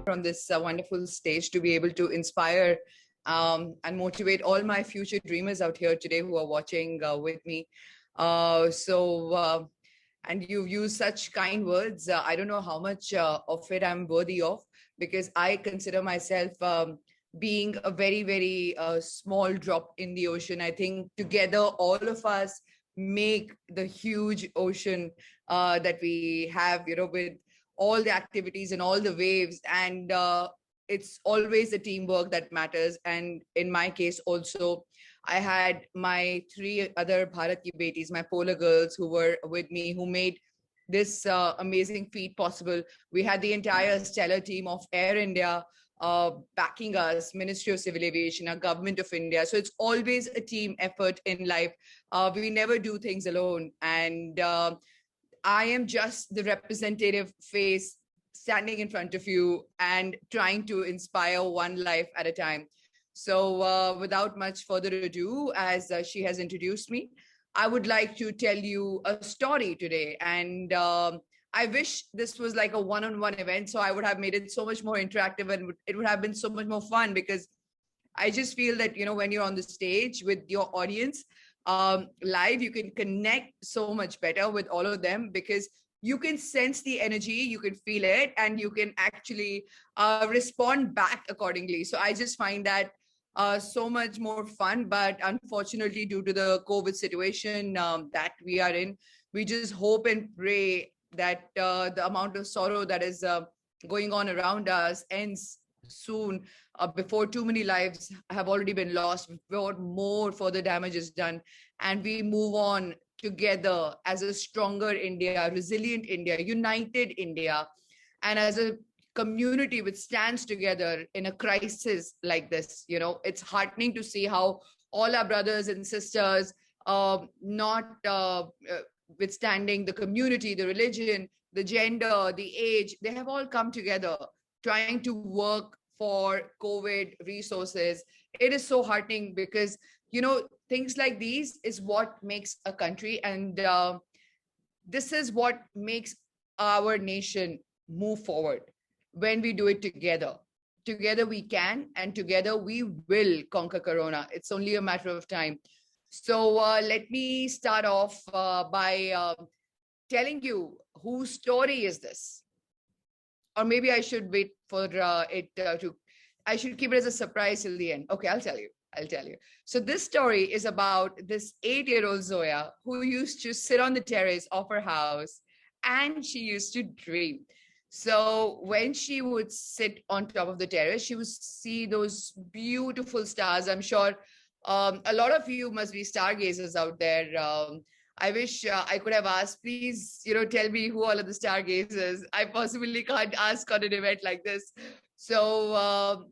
on this wonderful stage to be able to inspire and motivate all my future dreamers out here today who are watching with me. And you've used such kind words. I don't know how much of it I'm worthy of, because I consider myself being a very, very small drop in the ocean. I think together, all of us make the huge ocean that we have, with all the activities and all the waves. And it's always the teamwork that matters. And in my case also, I had my 3 other Bharat Ki Betis, my polar girls, who were with me, who made this amazing feat possible. We had the entire stellar team of Air India backing us, Ministry of Civil Aviation, our Government of India. So it's always a team effort in life. We never do things alone. And I am just the representative face standing in front of you and trying to inspire one life at a time. So without much further ado, as she has introduced me, I would like to tell you a story today. And I wish this was like a one-on-one event, so I would have made it so much more interactive, and it would have been so much more fun, because I just feel that, when you're on the stage with your audience live, you can connect so much better with all of them, because you can sense the energy, you can feel it, and you can actually respond back accordingly. So I just find that so much more fun. But unfortunately, due to the COVID situation that we are in, we just hope and pray that the amount of sorrow that is going on around us ends soon, before too many lives have already been lost, before more further damage is done, and we move on together as a stronger India, resilient India, united India, and as a community which stands together in a crisis like this. It's heartening to see how all our brothers and sisters, not withstanding the community, the religion, the gender, the age, they have all come together trying to work for COVID resources. It is so heartening, because things like these is what makes a country, and this is what makes our nation move forward. When we do it together we can, and together we will conquer Corona. It's only a matter of time. So let me start off by telling you whose story is this. Or maybe I should wait for I should keep it as a surprise till the end. Okay, I'll tell you. So this story is about this 8-year-old Zoya, who used to sit on the terrace of her house, and she used to dream. So when she would sit on top of the terrace, she would see those beautiful stars. I'm sure a lot of you must be stargazers out there. I wish I could have asked, please, tell me who all of the stargazers. I possibly can't ask on an event like this. So,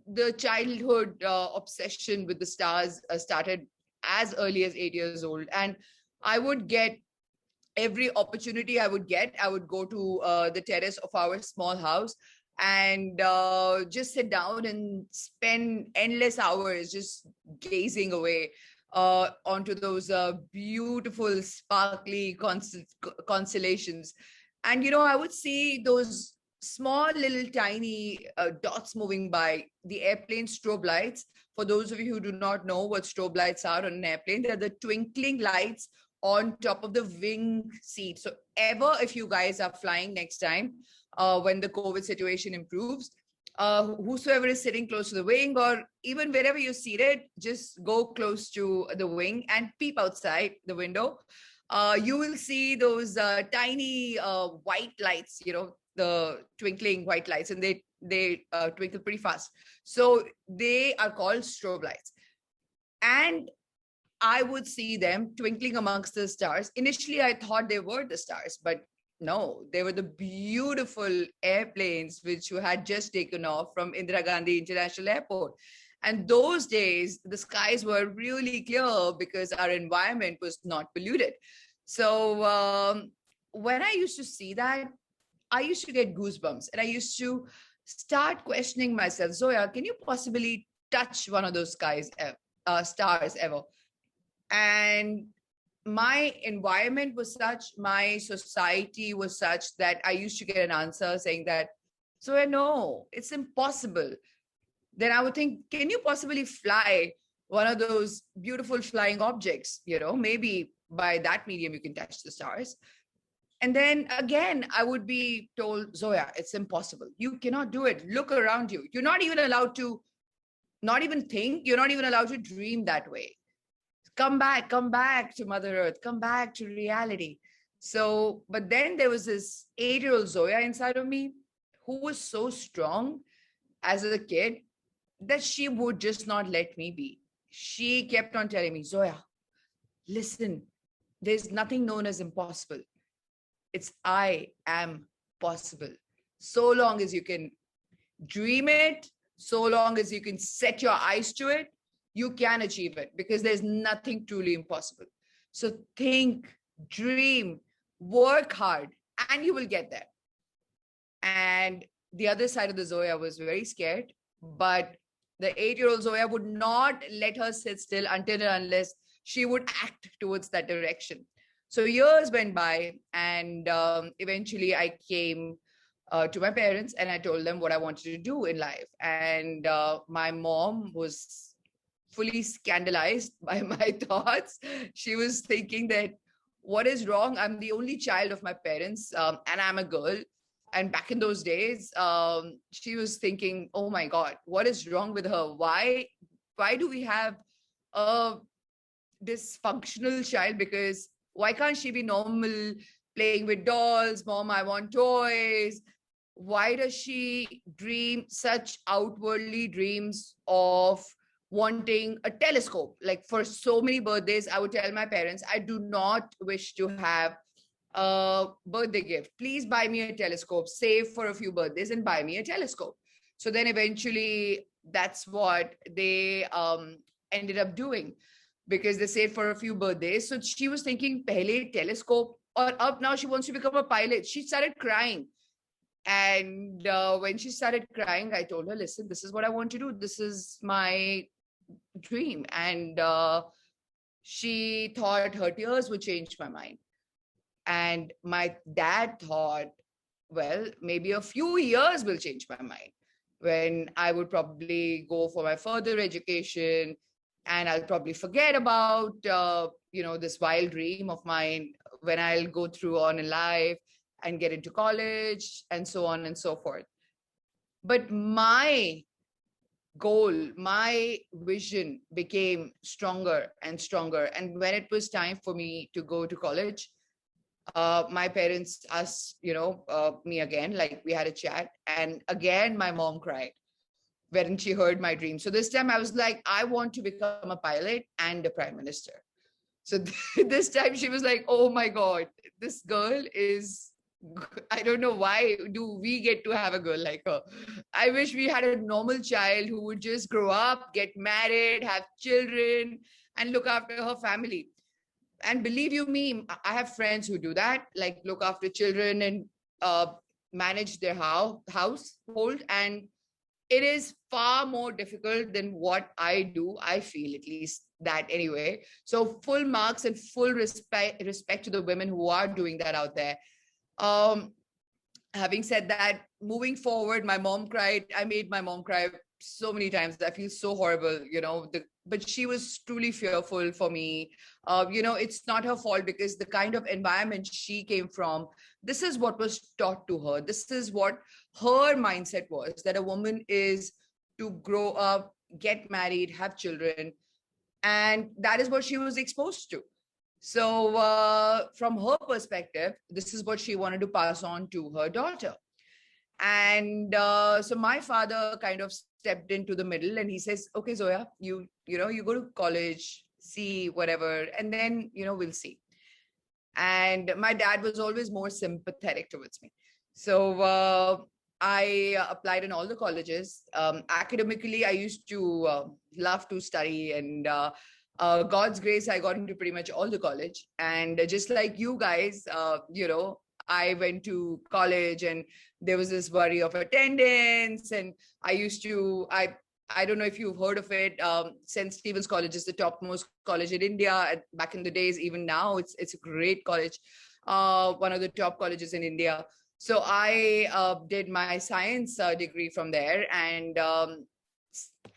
the childhood obsession with the stars started as early as 8 years old. And I would get every opportunity I would go to the terrace of our small house and just sit down and spend endless hours just gazing away onto those beautiful, sparkly constellations. And, I would see those small little tiny dots moving by, the airplane strobe lights. For those of you who do not know what strobe lights are on an airplane, they're the twinkling lights on top of the wing seat. So if you guys are flying next time, when the COVID situation improves, whosoever is sitting close to the wing, or even wherever you're seated, just go close to the wing and peep outside the window. You will see those tiny white lights, the twinkling white lights, and they twinkle pretty fast. So they are called strobe lights. And I would see them twinkling amongst the stars. Initially, I thought they were the stars, but no, they were the beautiful airplanes which had just taken off from Indira Gandhi International Airport. And those days, the skies were really clear because our environment was not polluted. So when I used to see that, I used to get goosebumps, and I used to start questioning myself, Zoya, can you possibly touch one of those stars ever? And my environment was such, my society was such, that I used to get an answer saying that, So I know it's impossible. Then I would think, can you possibly fly one of those beautiful flying objects? Maybe by that medium you can touch the stars. And then again, I would be told, Zoya, it's impossible. You cannot do it. Look around you. You're not even allowed to not even think. You're not even allowed to dream that way. Come back to Mother Earth, come back to reality. So, but then there was this 8-year-old Zoya inside of me who was so strong as a kid that she would just not let me be. She kept on telling me, Zoya, listen, there's nothing known as impossible. It's I am possible. So long as you can dream it, so long as you can set your eyes to it, you can achieve it, because there's nothing truly impossible. So think, dream, work hard, and you will get there. And the other side of the Zoya was very scared, but the 8-year-old Zoya would not let her sit still until and unless she would act towards that direction. So years went by, and eventually I came to my parents and I told them what I wanted to do in life. And my mom was fully scandalized by my thoughts. She was thinking that, what is wrong? I'm the only child of my parents, and I'm a girl. And back in those days, she was thinking, oh my God, what is wrong with her? Why do we have a dysfunctional child? Because why can't she be normal, playing with dolls? Mom, I want toys. Why does she dream such outwardly dreams of wanting a telescope? Like, for so many birthdays, I would tell my parents, I do not wish to have a birthday gift. Please buy me a telescope, save for a few birthdays and buy me a telescope. So then eventually that's what they ended up doing, because they saved for a few birthdays. So she was thinking, pehle telescope, or up now she wants to become a pilot. She started crying. And when she started crying, I told her, listen, this is what I want to do. This is my dream. And she thought her tears would change my mind. And my dad thought, well, maybe a few years will change my mind, when I would probably go for my further education, and I'll probably forget about, this wild dream of mine, when I'll go through on in life and get into college and so on and so forth. But my goal, my vision became stronger and stronger. And when it was time for me to go to college, my parents asked, me again, like we had a chat. And again, my mom cried when she heard my dream. So this time I was like, I want to become a pilot and a prime minister. So this time she was like, oh my God, this girl is, I don't know, why do we get to have a girl like her? I wish we had a normal child who would just grow up, get married, have children, and look after her family. And believe you me, I have friends who do that, like look after children and manage their household. And it is far more difficult than what I do. I feel, at least that anyway. So full marks and full respect to the women who are doing that out there. Having said that, moving forward, my mom cried. I made my mom cry so many times. I feel so horrible, but she was truly fearful for me. It's not her fault, because the kind of environment she came from, this is what was taught to her. This is what her mindset was, that a woman is to grow up, get married, have children. And that is what she was exposed to. So from her perspective, this is what she wanted to pass on to her daughter. And so my father kind of stepped into the middle, and he says, okay, Zoya, you go to college, see whatever, and then, we'll see. And my dad was always more sympathetic towards me. So I applied in all the colleges. Academically, I used to love to study, and God's grace, I got into pretty much all the college. And just like you guys, I went to college, and there was this worry of attendance. And I don't know if you've heard of it. St. Stephen's College is the topmost college in India. Back in the days, even now, it's a great college, one of the top colleges in India. So I did my science degree from there, and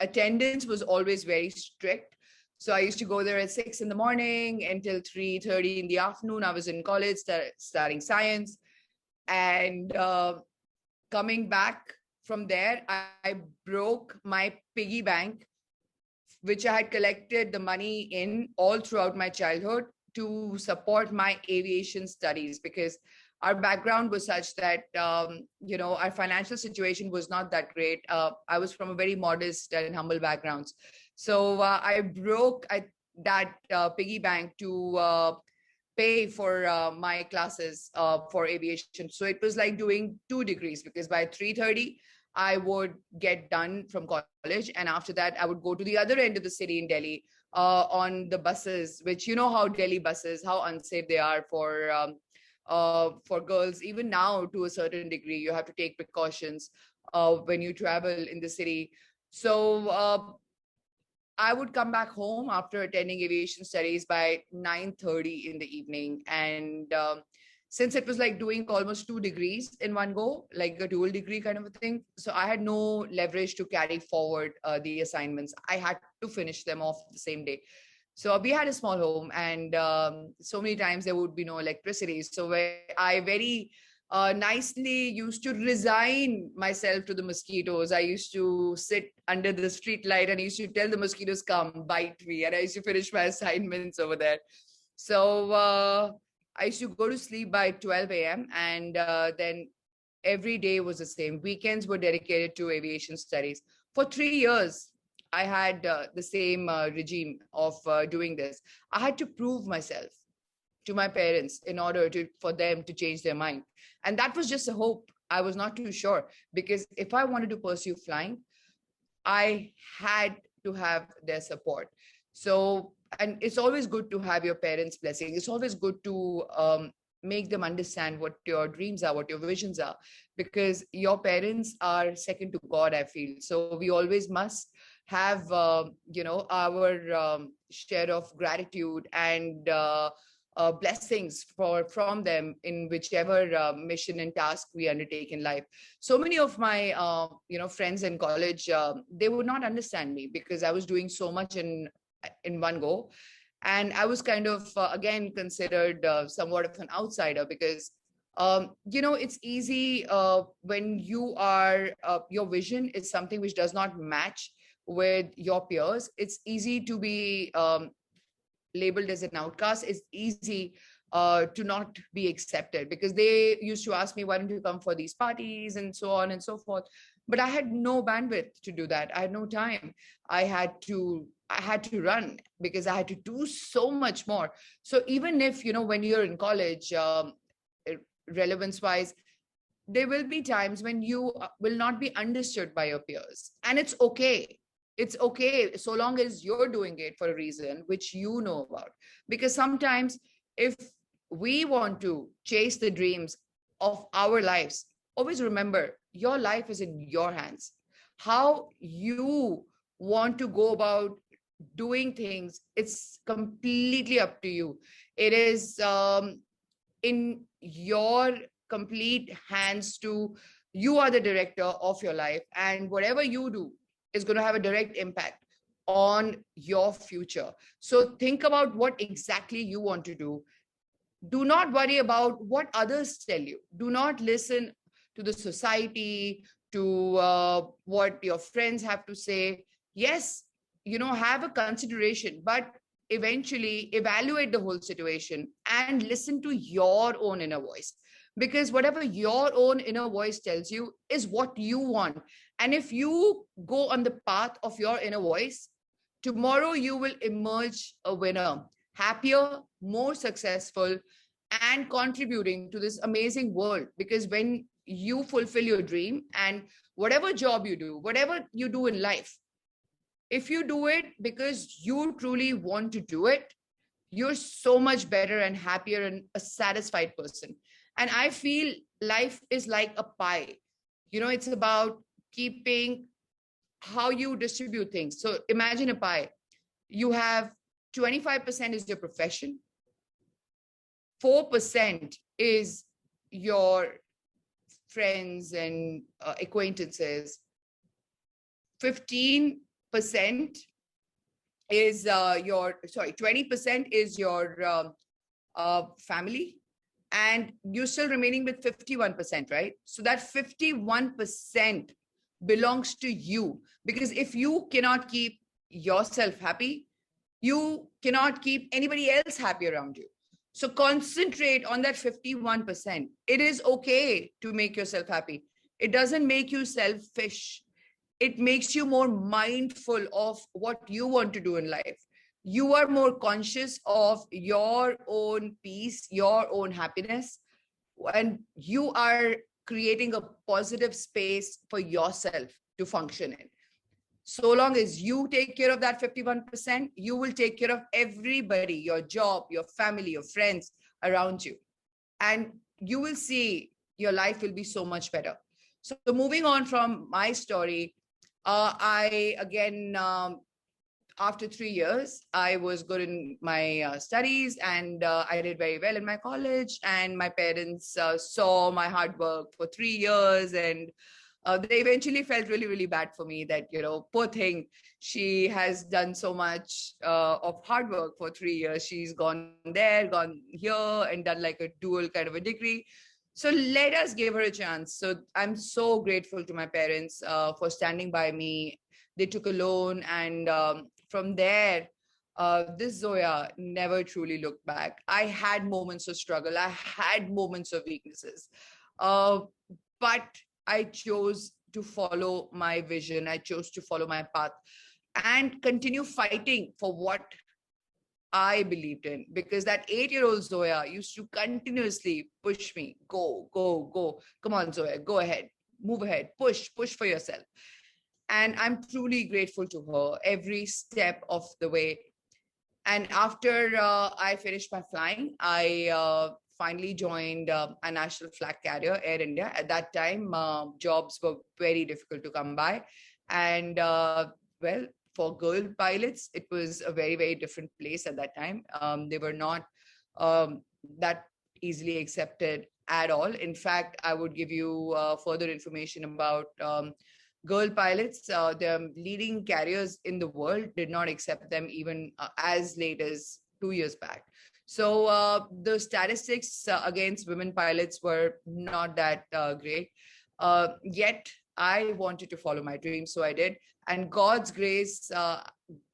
attendance was always very strict. So I used to go there at 6 in the morning until 3:30 in the afternoon. I was in college studying science, and coming back from there, I broke my piggy bank, which I had collected the money in all throughout my childhood to support my aviation studies, because our background was such that our financial situation was not that great. I was from a very modest and humble backgrounds, so I broke that piggy bank to pay for my classes for aviation. So it was like doing 2 degrees, because by 3:30 I would get done from college, and after that I would go to the other end of the city in Delhi on the buses, which you know how Delhi buses, how unsafe they are for girls. Even now, to a certain degree, you have to take precautions when you travel in the city. So I would come back home after attending aviation studies by 9:30 in the evening. And since it was like doing almost 2 degrees in one go, like a dual degree kind of a thing, so I had no leverage to carry forward the assignments. I had to finish them off the same day. So we had a small home, and so many times there would be no electricity. So I very nicely used to resign myself to the mosquitoes. I used to sit under the street light and I used to tell the mosquitoes, come bite me. And I used to finish my assignments over there. So I used to go to sleep by 12 a.m. And then every day was the same. Weekends were dedicated to aviation studies. For 3 years, I had the same regime of doing this. I had to prove myself to my parents in order for them to change their mind. And that was just a hope. I was not too sure, because if I wanted to pursue flying, I had to have their support. So, and it's always good to have your parents' blessing. It's always good to make them understand what your dreams are, what your visions are, because your parents are second to God, I feel. So we always must have, our share of gratitude and blessings from them in whichever mission and task we undertake in life. So many of my friends in college, they would not understand me because I was doing so much in one go, and I was kind of again considered somewhat of an outsider, because it's easy when you are your vision is something which does not match with your peers. It's easy to be labeled as an outcast. It's easy to not be accepted, because they used to ask me, why don't you come for these parties and so on and so forth. But I had no bandwidth to do that. I had no time. I had to run because I had to do so much more. So even if, when you're in college, relevance wise, there will be times when you will not be understood by your peers, and it's okay. It's okay, so long as you're doing it for a reason which you know about. Because sometimes, if we want to chase the dreams of our lives, always remember your life is in your hands. How you want to go about doing things, it's completely up to you. It is in your complete hands to, you are the director of your life, and whatever you do is going to have a direct impact on your future. So think about what exactly you want to do. Do not worry about what others tell you. Do not listen to the society, to what your friends have to say. Yes, have a consideration, but eventually evaluate the whole situation and listen to your own inner voice, because whatever your own inner voice tells you is what you want. And if you go on the path of your inner voice, tomorrow you will emerge a winner, happier, more successful, and contributing to this amazing world. Because when you fulfill your dream, and whatever job you do, whatever you do in life, if you do it because you truly want to do it, you're so much better and happier and a satisfied person. And I feel life is like a pie. It's about keeping how you distribute things. So imagine a pie. You have 25% is your profession, 4% is your friends and acquaintances, 15% is 20% is your family, and you're still remaining with 51%, right? So that 51% belongs to you, because if you cannot keep yourself happy, you cannot keep anybody else happy around you. So concentrate on that 51%. It is okay to make yourself happy. It doesn't make you selfish. It makes you more mindful of what you want to do in life. You are more conscious of your own peace, your own happiness, and you are creating a positive space for yourself to function in. So long as you take care of that 51%, you will take care of everybody, your job, your family, your friends around you. And you will see your life will be so much better. So moving on from my story, I again, after 3 years, I was good in my studies, and I did very well in my college. And my parents saw my hard work for 3 years, and they eventually felt really, really bad for me that, poor thing, she has done so much of hard work for 3 years. She's gone there, gone here, and done like a dual kind of a degree. So let us give her a chance. So I'm so grateful to my parents for standing by me. They took a loan, and from there, this Zoya never truly looked back. I had moments of struggle. I had moments of weaknesses. Uh, but I chose to follow my vision. I chose to follow my path and continue fighting for what I believed in, because that 8-year-old Zoya used to continuously push me, go, go, go. Come on, Zoya, go ahead, move ahead, push for yourself. And I'm truly grateful to her every step of the way. And after I finished my flying, I finally joined a national flag carrier, Air India. At that time, jobs were very difficult to come by. And well, for girl pilots, it was a very, very different place at that time. They were not that easily accepted at all. In fact, I would give you further information about girl pilots. The leading carriers in the world did not accept them even as late as 2 years back. So the statistics against women pilots were not that great. Yet I wanted to follow my dream, so I did. And God's grace,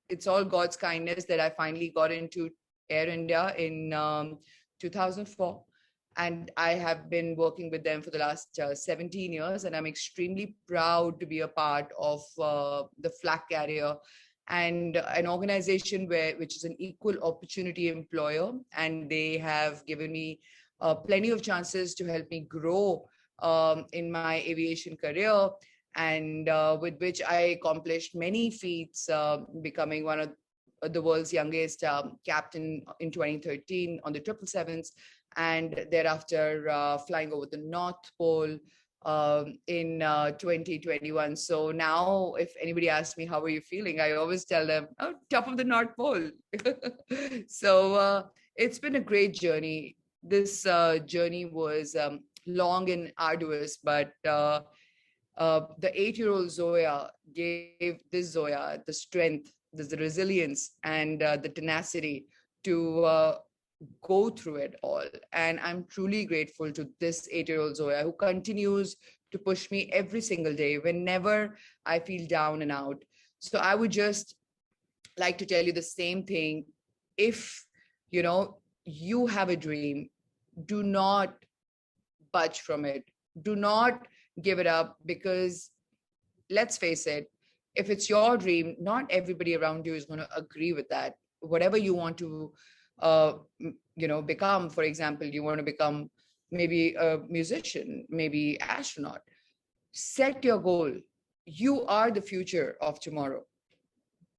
it's all God's kindness that I finally got into Air India in 2004. And I have been working with them for the last 17 years. And I'm extremely proud to be a part of the flag carrier, and an organization which is an equal opportunity employer. And they have given me plenty of chances to help me grow in my aviation career, and with which I accomplished many feats, becoming one of the world's youngest captain in 2013 on the 777s, and thereafter flying over the North Pole in 2021. So now if anybody asks me, how are you feeling? I always tell them, oh, top of the North Pole. So it's been a great journey. This journey was long and arduous, but the 8-year-old Zoya gave this Zoya the strength, the resilience, and the tenacity to go through it all. And I'm truly grateful to this 8-year-old Zoya who continues to push me every single day whenever I feel down and out. So I would just like to tell you the same thing. If you have a dream, do not budge from it. Do not give it up, because let's face it, if it's your dream, not everybody around you is going to agree with that. Whatever you want to become, for example, you want to become maybe a musician, maybe astronaut, set your goal. You are the future of tomorrow.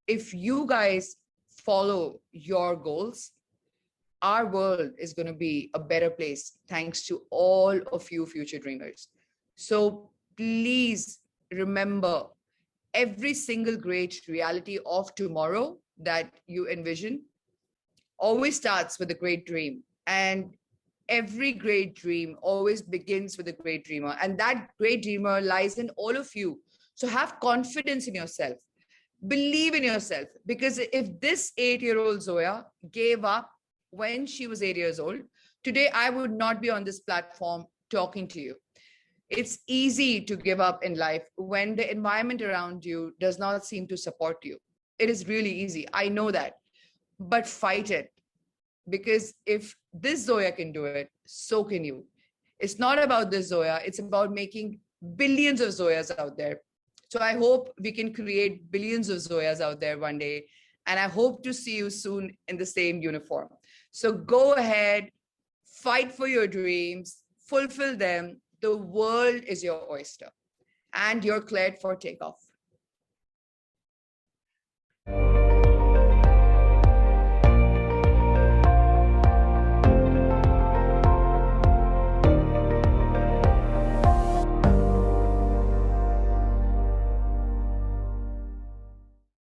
If you guys follow your goals, our world is going to be a better place thanks to all of you future dreamers. So please remember, every single great reality of tomorrow that you envision always starts with a great dream. And every great dream always begins with a great dreamer, and that great dreamer lies in all of you. So have confidence in yourself, believe in yourself, because if this 8-year-old Zoya gave up when she was 8 years old, today I would not be on this platform talking to you. It's easy to give up in life when the environment around you does not seem to support you. It is really easy. I know that. But fight it, because if this Zoya can do it, so can you. It's not about this Zoya, it's about making billions of Zoyas out there. So I hope we can create billions of Zoyas out there one day. And I hope to see you soon in the same uniform. So go ahead, fight for your dreams, fulfill them. The world is your oyster, and you're cleared for takeoff.